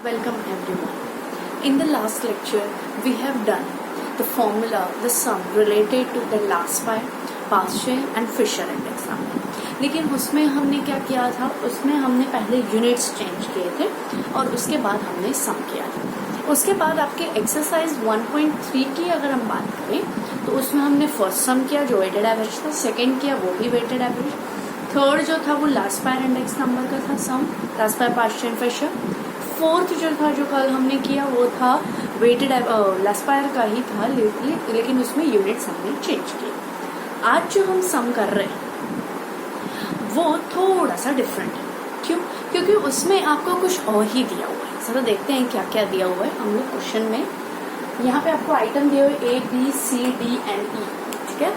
Welcome everyone. In the last lecture, we have done the formula, the sum related to the Laspey, Paschen and Fisher index number. लेकिन उसमें हमने क्या किया था, उसमें हमने पहले यूनिट्स चेंज किए थे और उसके बाद हमने सम किया था. उसके बाद आपके एक्सरसाइज 1.3 की अगर हम बात करें तो उसमें हमने फर्स्ट सम किया जो वेटेड एवरेज था, सेकेंड किया वो भी वेटेड एवरेज, थर्ड जो था वो लास्पे इंडेक्स नंबर का था सम, लास्पे, पास्चन, फिशर. फोर्थ जो था जो कल हमने किया वो था वेटेड लास्पायर का ही था, लेकिन उसमें यूनिट्स हमने चेंज किए. आज जो हम सम कर रहे हैं वो थोड़ा सा डिफरेंट है. क्यों? क्योंकि उसमें आपको कुछ और ही दिया हुआ है. जरा देखते हैं क्या क्या दिया हुआ है हम लोग क्वेश्चन में. यहाँ पे आपको आइटम दिए हुए A, B, C, D and E. ठीक है,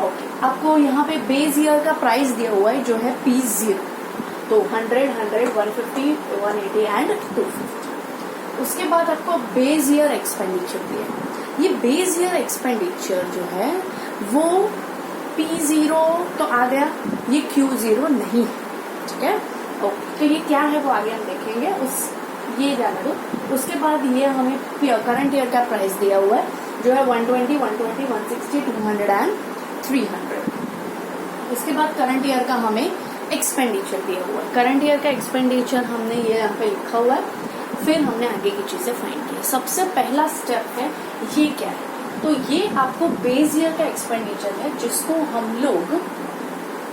ओके. आपको यहाँ पे बेस ईयर का प्राइस दिया हुआ है जो है P0. तो 100, 150, 180 एंड 250. उसके बाद आपको बेस ईयर एक्सपेंडिचर दिया है. ये बेस ईयर एक्सपेंडिचर जो है वो P0 तो आ गया, ये Q0 नहीं है. ठीक है, ओके. तो ये क्या है वो आगे हम देखेंगे, ये जाने दो. उसके बाद ये हमें करंट ईयर का प्राइस दिया हुआ है जो है 120, 120, 160, 200 एंड 300. उसके बाद करंट ईयर का हमें एक्सपेंडिचर दिया हुआ है. करंट ईयर का एक्सपेंडिचर हमने ये यहाँ पे लिखा हुआ है. फिर हमने आगे की चीजें फाइंड की. सबसे पहला स्टेप है ये क्या है, तो ये आपको बेस ईयर का एक्सपेंडिचर है जिसको हम लोग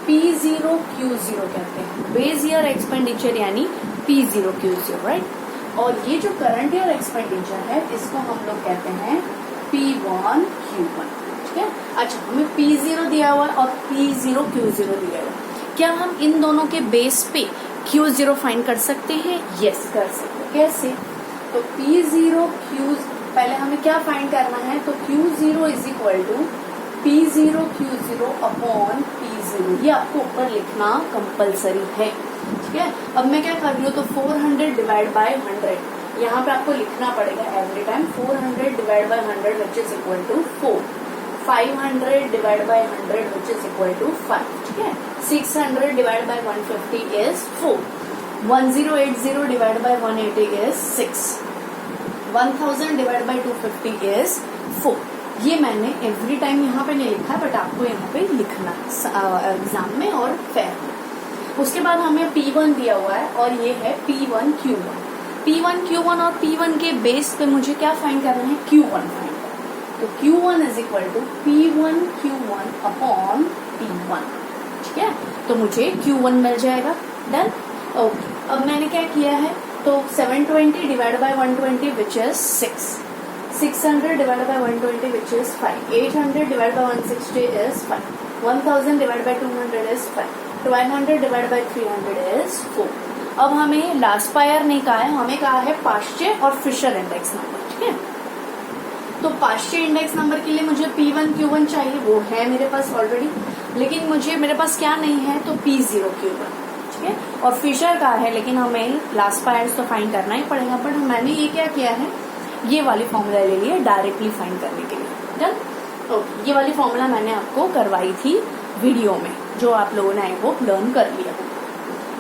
P0 Q0 कहते हैं. बेस ईयर एक्सपेंडिचर यानी P0 Q0, राइट. और ये जो करंट ईयर एक्सपेंडिचर है इसको हम लोग कहते हैं P1 Q1. ठीक है. अच्छा, हमें P0 दिया हुआ है और P0 Q0 दिया हुआ है. क्या हम इन दोनों के बेस पे Q0 फाइंड कर सकते हैं? यस, कर सकते हैं. कैसे? तो P0 Q, पहले हमें क्या फाइंड करना है, तो Q0 is equal to P0 Q0 upon P0. ये आपको ऊपर लिखना कंपलसरी है. ठीक है. अब मैं क्या कर रही हूँ, तो 400 डिवाइड बाय 100 यहाँ पे आपको लिखना पड़ेगा every time. 400 divide by 100 which is equal to 4. 500 divide by 100 which is equal to 5. ठीक है. 600 divide by 150 is 4. 1080 divide by 180 is 6. 1000 divide by 250 is 4. ये मैंने एवरी टाइम यहाँ पे नहीं लिखा, बट आपको यहाँ पे लिखना है एग्जाम में और फेयर में. उसके बाद हमें P1 दिया हुआ है और ये है P1 Q1. P1 Q1 और P1 के बेस पे मुझे क्या फाइंड करना है, Q1 फाइंड करना है. तो Q1 is equal to P1 Q1 upon P1. ठीक है, तो मुझे Q1 मिल जाएगा. Done, okay. अब मैंने क्या किया है, तो 720 divide by 120 which is 6. 600 divide bye 120 which is 5. 800 divide by 160 is 5. 1000 divide bye 200 is 5. 1200 divide by 300 is 4. अब हमें लास्पायर नहीं कहा है, हमें कहा है पास्चे और फिशर इंडेक्स नंबर. ठीक है, तो पास्चे इंडेक्स नंबर के लिए मुझे P1 Q1 चाहिए, वो है मेरे पास ऑलरेडी. लेकिन मुझे मेरे पास क्या नहीं है, तो P0 Q1. ठीक है, और फिशर का है, लेकिन हमें लास्पायर तो फाइंड करना ही पड़ेगा. बट मैंने ये क्या किया है, ये वाली फॉर्मूला ले लिया डायरेक्टली फाइंड करने के लिए. Done, okay. ये वाली फॉर्मूला मैंने आपको करवाई थी वीडियो में, जो आप लोगों ने आई होप लर्न कर लिया.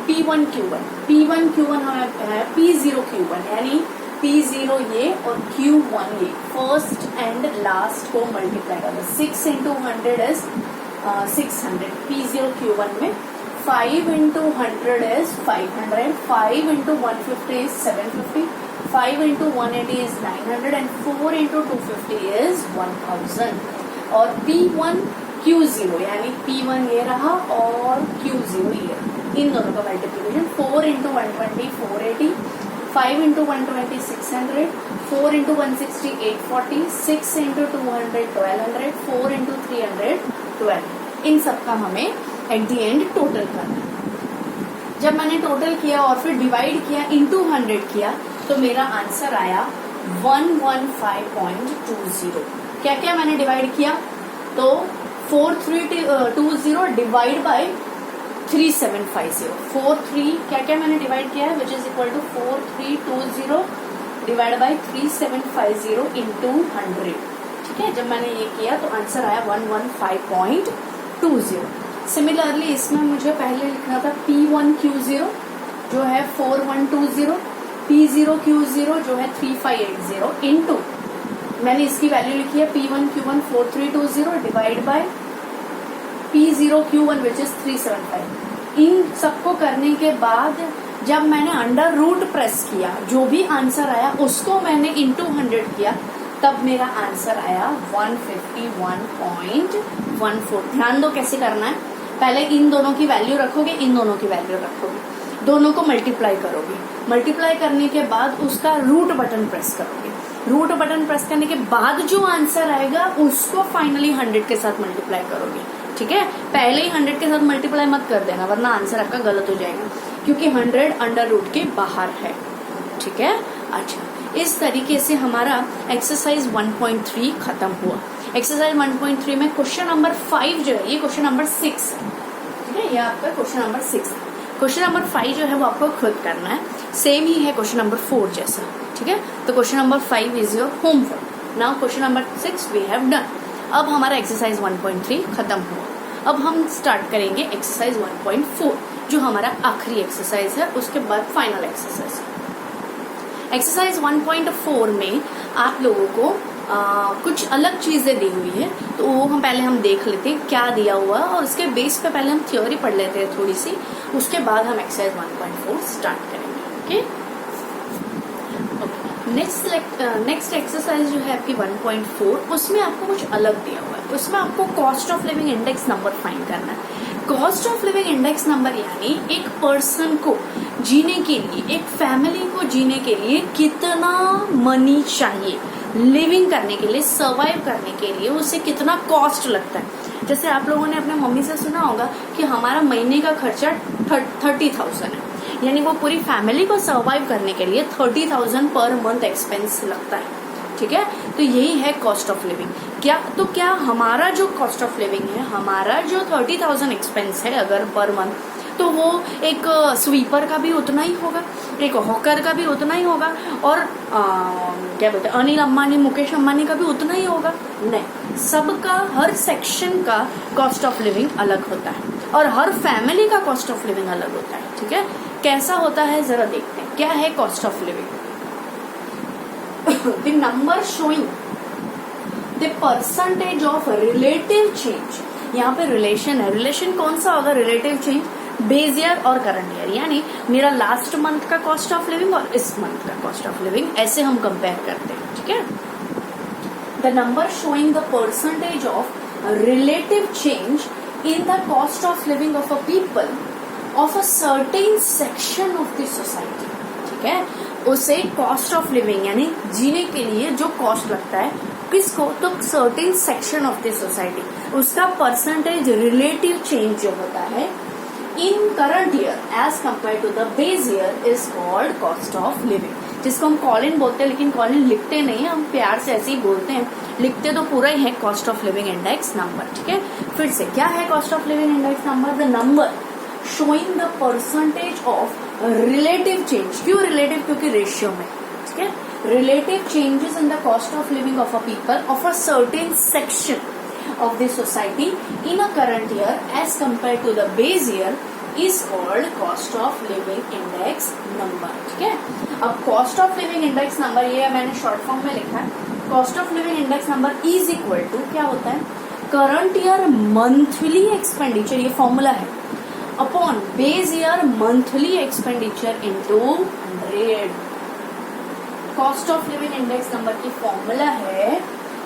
P1 Q1. P1 Q1 हमें है P0 Q1, यानी P0 ये और Q1 ये. फर्स्ट एंड लास्ट को मल्टीप्लाई करना. 6 into 100 इज 600. P0 Q1 में 5 into 100 is 500. 5 into 150 is 750. 5 into 180 is 900 and 4 into 250 is 1000. और P1 Q0 यानी P1 ये रहा और Q0 ये रहा. इन दोनों का multiplication 4 into 120 480. 5 into 120 600. 4 into 160 840. 6 into 200 1200. 4 into 300 12. इन सब का हमें एट द एंड टोटल करना है. जब मैंने टोटल किया और फिर डिवाइड किया इंटू 100 किया तो मेरा आंसर आया 115.20. क्या क्या मैंने डिवाइड किया, तो 4320 डिवाइड बाय 3750. 43 क्या क्या मैंने डिवाइड किया है, which is equal to 4320 divide by 3750 into 100. ठीक है, जब मैंने ये किया तो आंसर आया 115.20. सिमिलरली इसमें मुझे पहले लिखना था P1 Q0 जो है 4120. P0 Q0 जो है 3580 इंटू मैंने इसकी वैल्यू लिखी है P1 Q1 4320 divide bye P0 Q1 which is 375। इन सबको करने के बाद जब मैंने अंडर रूट प्रेस किया, जो भी आंसर आया उसको मैंने इंटू 100 किया, तब मेरा आंसर आया 151.14। ध्यान दो कैसे करना है, पहले इन दोनों की वैल्यू रखोगे, इन दोनों की वैल्यू रखोगे, दोनों को मल्टीप्लाई करोगे, मल्टीप्लाई करने के बाद उसका रूट बटन प्रेस करोगे, रूट बटन प्रेस करने के बाद जो आंसर आएगा उसको फाइनली 100 के साथ मल्टीप्लाई करोगे। ठीक है, पहले ही 100 के साथ मल्टीप्लाई मत कर देना वरना आंसर आपका गलत हो जाएगा, क्योंकि 100 अंडर रूट के बाहर है। ठीक है, अच्छा, इस तरीके से हमारा एक्सरसाइज 1.3 खत्म हुआ। एक्सरसाइज 1.3 में क्वेश्चन नंबर 5 जो है, ये क्वेश्चन नंबर 6 है। ठीक है, ये आपका क्वेश्चन नंबर 6 है। क्वेश्चन नंबर 5 जो है वो आपको खुद करना है, सेम ही है क्वेश्चन नंबर 4 जैसा। ठीक है, तो question number 5 is your homework. Now question number 6 we have done. अब हमारा एक्सरसाइज 1.3 खत्म हुआ। अब हम स्टार्ट करेंगे एक्सरसाइज 1.4 जो हमारा आखिरी एक्सरसाइज है, उसके बाद फाइनल एक्सरसाइज। एक्सरसाइज 1.4 में आप लोगों को कुछ अलग चीजें दी हुई है, तो वो हम देख लेते हैं क्या दिया हुआ, और उसके बेस पे पहले हम थ्योरी पढ़ लेते हैं थोड़ी सी, उसके बाद हम एक्सरसाइज 1.4 स्टार्ट करेंगे। ओके, नेक्स्ट एक्सरसाइज जो है आपकी 1.4, उसमें आपको कुछ अलग दिया हुआ है। उसमें आपको cost of living index number find करना है। Cost of living index number यानी एक पर्सन को जीने के लिए, एक फैमिली को जीने के लिए कितना मनी चाहिए, लिविंग करने के लिए, सर्वाइव करने के लिए उसे कितना कॉस्ट लगता है। जैसे आप लोगों ने अपने मम्मी से सुना होगा कि हमारा महीने का खर्चा 30,000 है, यानी वो पूरी फैमिली को सर्वाइव करने के लिए 30,000 पर मंथ एक्सपेंस लगता है। ठीक है, तो यही है कॉस्ट ऑफ लिविंग। क्या हमारा जो कॉस्ट ऑफ लिविंग है, हमारा जो 30,000 एक्सपेंस है अगर पर मंथ, तो वो एक स्वीपर का भी उतना ही होगा, एक हॉकर का भी उतना ही होगा, और क्या बोलते हैं अनिल अंबानी, मुकेश अंबानी का भी उतना ही होगा? नहीं, सबका हर सेक्शन का कॉस्ट ऑफ लिविंग अलग होता है और हर फैमिली का कॉस्ट ऑफ लिविंग अलग होता है। ठीक है, कैसा होता है जरा देखते हैं। क्या है cost of living? The number showing the percentage of relative change. यहाँ पे रिलेशन है, रिलेशन कौन सा होगा? रिलेटिव चेंज बेस ईयर और करंट ईयर, यानी मेरा लास्ट मंथ का कॉस्ट ऑफ लिविंग और इस मंथ का कॉस्ट ऑफ लिविंग, ऐसे हम कंपेयर करते हैं। ठीक है, the number showing the percentage of relative change in the cost of living of a people of a certain section of the society। ठीक है, उसे कॉस्ट ऑफ लिविंग यानी जीने के लिए जो कॉस्ट लगता है किसको? तो certain section of the society, उसका परसेंटेज रिलेटिव चेंज जो होता है in current year as compare to the base year is called cost of living, जिसको हम कॉलिन बोलते हैं, लेकिन कॉलिन लिखते नहीं है, हम प्यार से ऐसे ही बोलते हैं, लिखते तो पूरा ही है cost of living index number. ठीक है, फिर से क्या है cost of living index number? The number showing the percentage of relative change. क्यों रिलेटिव? क्योंकि रेशियो में। ठीक है, relative changes in the cost of living of a people of a certain section of the society in a current year as compared to the base year is called cost of living index number। ठीक है, अब cost of living index number ये मैंने short form में लिखा है। cost of living index number is equal to क्या होता है? current year monthly expenditure, ये फॉर्मूला है, upon base year monthly expenditure into 100। cost of living index number की फॉर्मूला है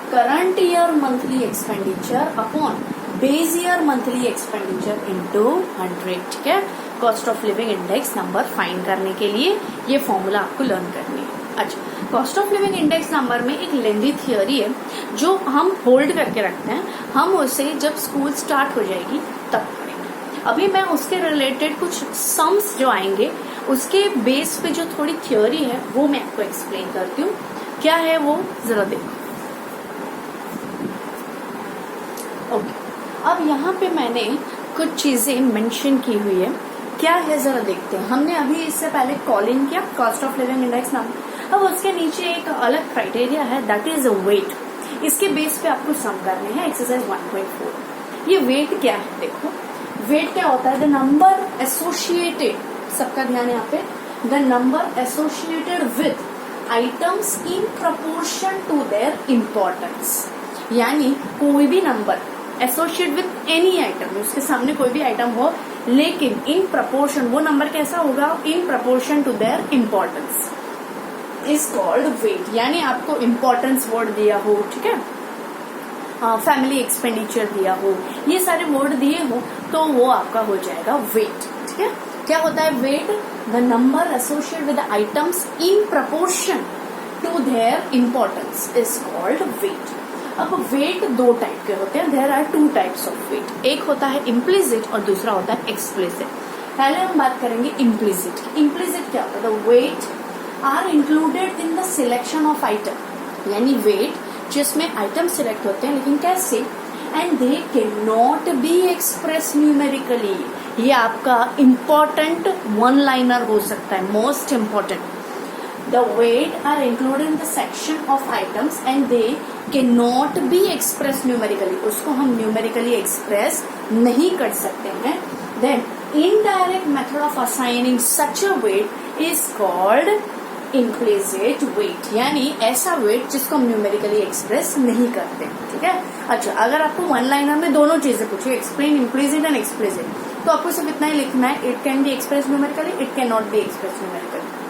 current year monthly expenditure upon base year monthly expenditure into 100। ठीक है, cost of living index number find करने के लिए ये फॉर्मूला आपको लर्न करनी है। अच्छा, cost of living index number में एक लेंदी थियोरी है जो हम होल्ड करके रखते हैं, हम उसे जब स्कूल स्टार्ट हो जाएगी तब करेंगे। अभी मैं उसके रिलेटेड कुछ सम्स जो आएंगे उसके बेस पे जो थोड़ी थियोरी है वो मैं आपको एक्सप्लेन करती हूँ। क्या है वो जरा देखो। ओके, अब यहाँ पे मैंने कुछ चीजें मेंशन की हुई है, क्या है जरा देखते हैं। हमने अभी इससे पहले कॉलिंग किया कॉस्ट ऑफ लिविंग इंडेक्स नाम, अब उसके नीचे एक अलग क्राइटेरिया है दैट इज वेट। इसके बेस पे आपको सम करने हैं एक्सरसाइज 1.4। ये वेट क्या है? देखो वेट क्या होता है? द नंबर एसोसिएटेड, सबका ध्यान यहाँ पे, the number associated with items in proportion to their importance. यानी कोई भी number associate with any item, उसके सामने कोई भी आइटम हो, लेकिन इन प्रपोर्शन वो नंबर कैसा होगा, in proportion to their importance is called weight. यानी आपको इम्पोर्टेंस वर्ड दिया हो, ठीक है, फैमिली एक्सपेंडिचर दिया हो, ये सारे वर्ड दिए हो तो वो आपका हो जाएगा वेट। ठीक है, क्या होता है weight, the number associate with items in proportion to their importance is called weight. अब वेट दो टाइप के होते हैं, there are two types of weight. एक होता है इम्प्लिसिट और दूसरा होता है एक्सप्लिसिट। पहले हम बात करेंगे इम्प्लिसिट। इम्प्लिसिट क्या होता है, the weight are included in the selection of item, यानी वेट जिसमें आइटम सिलेक्ट होते हैं, लेकिन कैसे, and they can not be express numerically. ये आपका इम्पोर्टेंट वन लाइनर हो सकता है, most important. The weight are included in the section of items and they can not be express numerically, उसको हम न्यूमेरिकली एक्सप्रेस नहीं कर सकते हैं। Then indirect method of assigning such a wait is called implicit weight, यानी ऐसा wait जिसको हम न्यूमेरिकली एक्सप्रेस नहीं करते। ठीक है, अच्छा, अगर आपको वन लाइनर में दोनों चीजें पूछे, एक्सप्लेन इम्प्लिसिट एंड एक्सप्लिसिट, तो आपको सिर्फ इतना ही लिखना है, it can be express numerically, it can not be express numerically.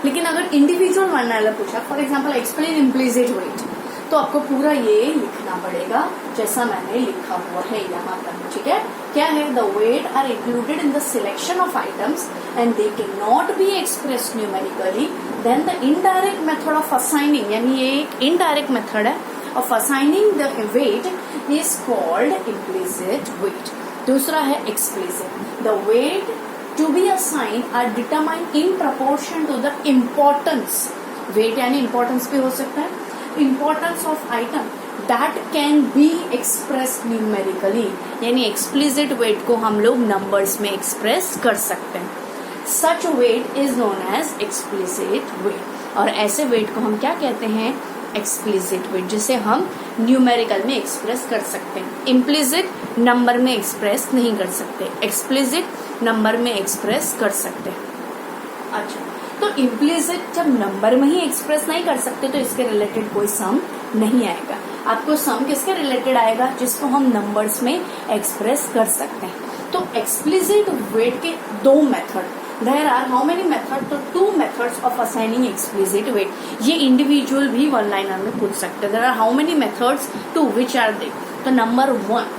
लेकिन अगर इंडिविजुअल वन लाइनर पूछा, for example explain implicit weight, तो आपको पूरा ये लिखना पड़ेगा जैसा मैंने लिखा हुआ है यहाँ पर। ठीक है, क्या है, the weight are included in the selection of items and they can not be express numerically. Then the indirect method of assigning, यानी ये एक इनडायरेक्ट मेथड है of assigning the weight is called implicit weight. दूसरा है explicit. The weight to be assigned are determined in proportion to the importance. Weight यानी importance भी हो सकता है, importance of item that can be express numerically, यानी explicit weight को हम लोग नंबर्स में एक्सप्रेस कर सकते हैं। Such weight is known as explicit weight, और ऐसे वेट को हम क्या कहते हैं, एक्सप्लिसिट वेट, जिसे हम न्यूमेरिकल में एक्सप्रेस कर सकते हैं। इम्प्लिसिट नंबर में एक्सप्रेस नहीं कर सकते, एक्सप्लिसिट नंबर में एक्सप्रेस कर सकते हैं। अच्छा, तो इम्प्लिसिट जब नंबर में ही एक्सप्रेस नहीं कर सकते तो इसके रिलेटेड कोई सम नहीं आएगा। आपको सम किसके रिलेटेड आएगा, जिसको हम नंबर्स में एक्सप्रेस कर सकते हैं। तो एक्सप्लिसिट वेट के दो method, there are how many method, तो two methods of assigning explicit weight. ये इंडिविजुअल भी वन लाइनर में पूछ सकते हैं। There are how many methods, two which are they, तो number one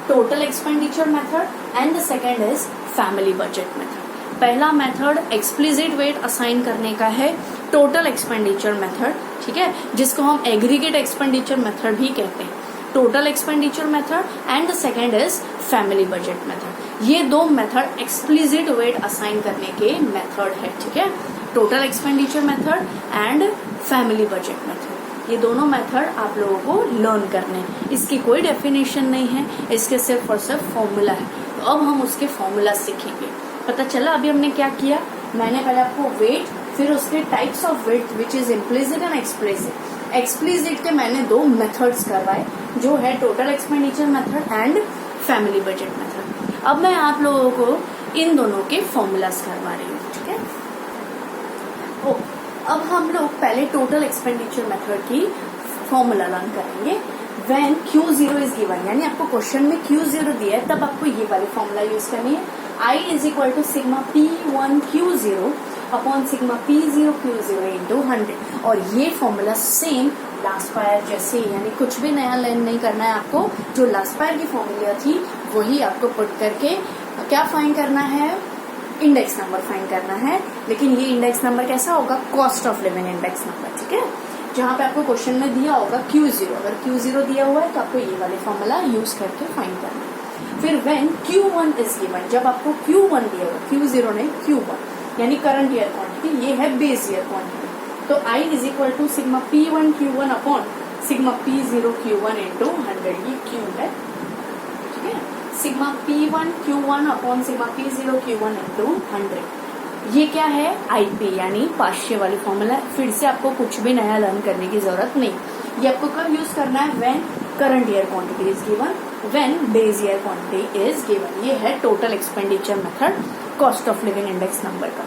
total expenditure method and the second is family budget method. पहला method explicit weight assign करने का है, टोटल एक्सपेंडिचर मेथड, ठीक है, जिसको हम एग्रीगेट एक्सपेंडिचर मेथड भी कहते हैं। Total expenditure method and the second is family budget method. ये दो मेथड एक्सप्लिसिट वेट असाइन करने के मेथड है। ठीक है, total expenditure method and family budget method, ये दोनों मेथड आप लोगों को लर्न करने हैं। इसकी कोई डेफिनेशन नहीं है, इसके सिर्फ और सिर्फ फॉर्मूला है। तो अब हम उसके फॉर्मूला सीखेंगे। पता चला अभी हमने क्या किया, मैंने पहले आपको वेट, फिर उसके types of weight which is implicit and explicit. Explicit के मैंने दो मेथड्स करवाए, जो है total expenditure method and family budget method. अब मैं आप लोगों को इन दोनों के फॉर्मूलाज करवा रही हूँ। ठीक है, अब हम लोग पहले टोटल एक्सपेंडिचर मेथड की फॉर्मूला लर्न करेंगे। व्हेन Q0 इज गिवन, यानी आपको क्वेश्चन में Q0 दिया है, तब आपको ये वाली फॉर्मूला यूज करनी है। I is equal to sigma P1 Q0 upon sigma P0 Q0 into 100। और ये फॉर्मूला सेम लास्ट पायर जैसे, यानी कुछ भी नया लर्न नहीं करना है आपको। जो लास्ट पायर की फॉर्मूला थी वही आपको पुट करके क्या फाइंड करना है, इंडेक्स नंबर फाइंड करना है। लेकिन ये इंडेक्स नंबर कैसा होगा, cost of living index number. ठीक है, जहाँ पे आपको क्वेश्चन में दिया होगा Q0, अगर Q0 दिया हुआ है तो आपको ये वाले फॉर्मूला यूज करके फाइंड करना है। फिर व्हेन Q1 इज गिवन, जब आपको Q1 दिया होगा, Q0 नहीं Q1, यानी करंट ईयर क्वांटिटी, ये है बेस ईयर क्वांटिटी, तो I is equal to sigma P1 Q1 upon sigma P0 Q1 into 100, ये Q है। ठीक है, sigma P1 Q1 upon sigma P0 Q1 into 100, ये क्या है, IP, यानी पार्शियल वाली फॉर्मूला। फिर से आपको कुछ भी नया लर्न करने की जरूरत नहीं, ये आपको कब यूज करना है, when current year quantity is given, when base year quantity is given. ये है total expenditure method cost of living index number का।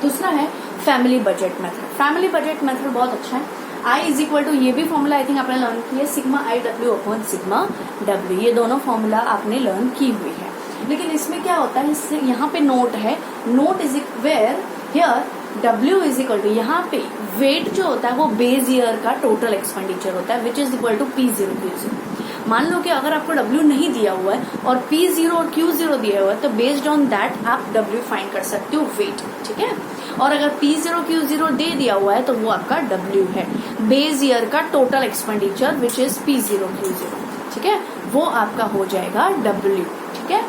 दूसरा है family budget method. Family budget method बहुत अच्छा है। I इज इक्वल टू, ये भी फॉर्मूला आई थिंक आपने लर्न की है, sigma I W upon sigma W, ये दोनों फॉर्मूला आपने लर्न की हुई है। लेकिन इसमें क्या होता है, इससे यहाँ पे नोट है, note is where here W is equal to, यहाँ पे वेट जो होता है वो बेस ईयर का टोटल एक्सपेंडिचर होता है, which is equal to P0 Q0। मान लो कि अगर आपको W नहीं दिया हुआ है और P0 और Q0 दिया हुआ है, तो बेस्ड ऑन दैट आप W फाइंड कर सकते हो वेट, ठीक है। और अगर P0 Q0 दे दिया हुआ है तो वो आपका W है, बेस ईयर का total expenditure which is P0 Q0, ठीक है, वो आपका हो जाएगा W, ठीक है।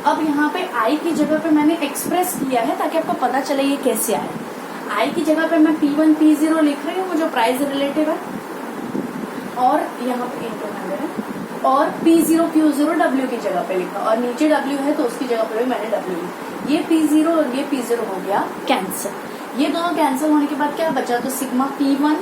अब यहाँ पे I की जगह पे मैंने एक्सप्रेस किया है ताकि आपको पता चले ये कैसे आया। I की जगह पे मैं P1 P0 लिख रही हूँ जो प्राइस रिलेटिव है, और यहाँ पे इंटू 100 है, और P0 Q0 W की जगह पे लिखा, और नीचे W है तो उसकी जगह पे भी मैंने W लिखा। ये P0 और ये P0 हो गया कैंसिल। ये दोनों कैंसिल होने के बाद क्या बचा, तो sigma P1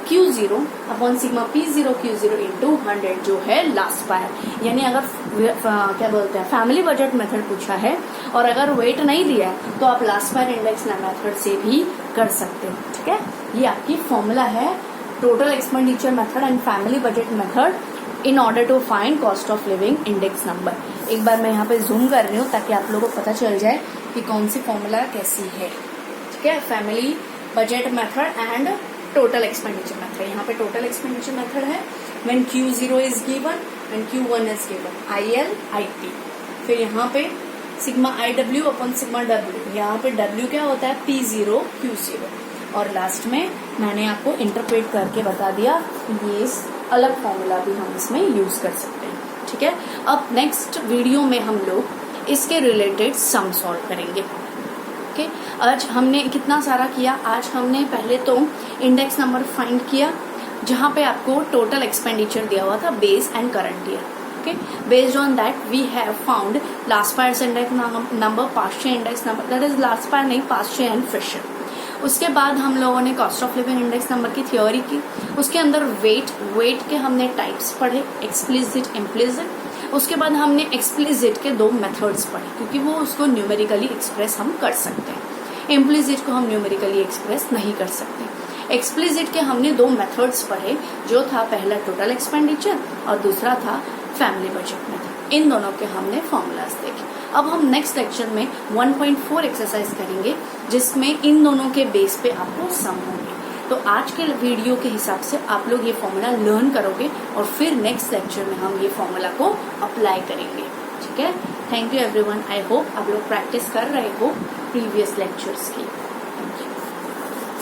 Q0 upon sigma P0 Q0 into 100 जो है लास्ट पायर। यानी अगर क्या बोलते हैं फैमिली बजट मेथड पूछा है और अगर वेट नहीं दिया है तो आप लास्ट पायर इंडेक्स मेथड से भी कर सकते हो, ठीक है। ये आपकी फॉर्मूला है total expenditure method and family budget method in order to find cost of living index number. एक बार मैं यहाँ पे जूम कर रही हूँ ताकि आप लोगों को पता चल जाए कि कौन सी फॉर्मूला कैसी है, ठीक है। Family budget method and total expenditure method. यहाँ पे टोटल एक्सपेंडिचर मेथड है when Q0 is given and Q1 is given, IL IT। फिर यहाँ पे sigma IW upon sigma W, यहाँ पे W क्या होता है P0 Q0, और लास्ट में मैंने आपको इंटरप्रेट करके बता दिया ये अलग फॉर्मूला भी हम इसमें यूज कर सकते हैं, ठीक है। अब नेक्स्ट वीडियो में हम लोग इसके रिलेटेड सम सॉल्व करेंगे। ओके, आज हमने कितना सारा किया, आज हमने पहले तो इंडेक्स नंबर फाइंड किया जहाँ पे आपको टोटल एक्सपेंडिचर दिया हुआ था base and current year. Okay, based on that we have found Laspeyres index number, past year index number, that is Laspeyres नहीं, पास्ट ईयर एंड फिशर। उसके बाद हम लोगों ने cost of living index number की theory की, उसके अंदर वेट के हमने टाइप्स पढ़े, एक्सप्लिसिट इम्प्लिसिट। उसके बाद हमने एक्सप्लिसिट के 2 मेथड्स पढ़े क्योंकि वो उसको न्यूमेरिकली एक्सप्रेस हम कर सकते हैं, इम्प्लिसिट को हम न्यूमेरिकली एक्सप्रेस नहीं कर सकते। एक्सप्लिसिट के हमने 2 मेथड्स पढ़े, जो था पहला टोटल एक्सपेंडिचर और दूसरा था फैमिली बजट मेथड। इन दोनों के हमने फॉर्मूलाज देखे। अब हम नेक्स्ट लेक्चर में 1.4 एक्सरसाइज करेंगे जिसमें इन दोनों के बेस पे आपको सम होंगे। तो आज के वीडियो के हिसाब से आप लोग ये फॉर्मूला लर्न करोगे और फिर नेक्स्ट लेक्चर में हम ये फॉर्मूला को अप्लाई करेंगे, ठीक है। Thank you everyone. I hope आप लोग प्रैक्टिस कर रहे हो प्रीवियस लेक्चर्स की।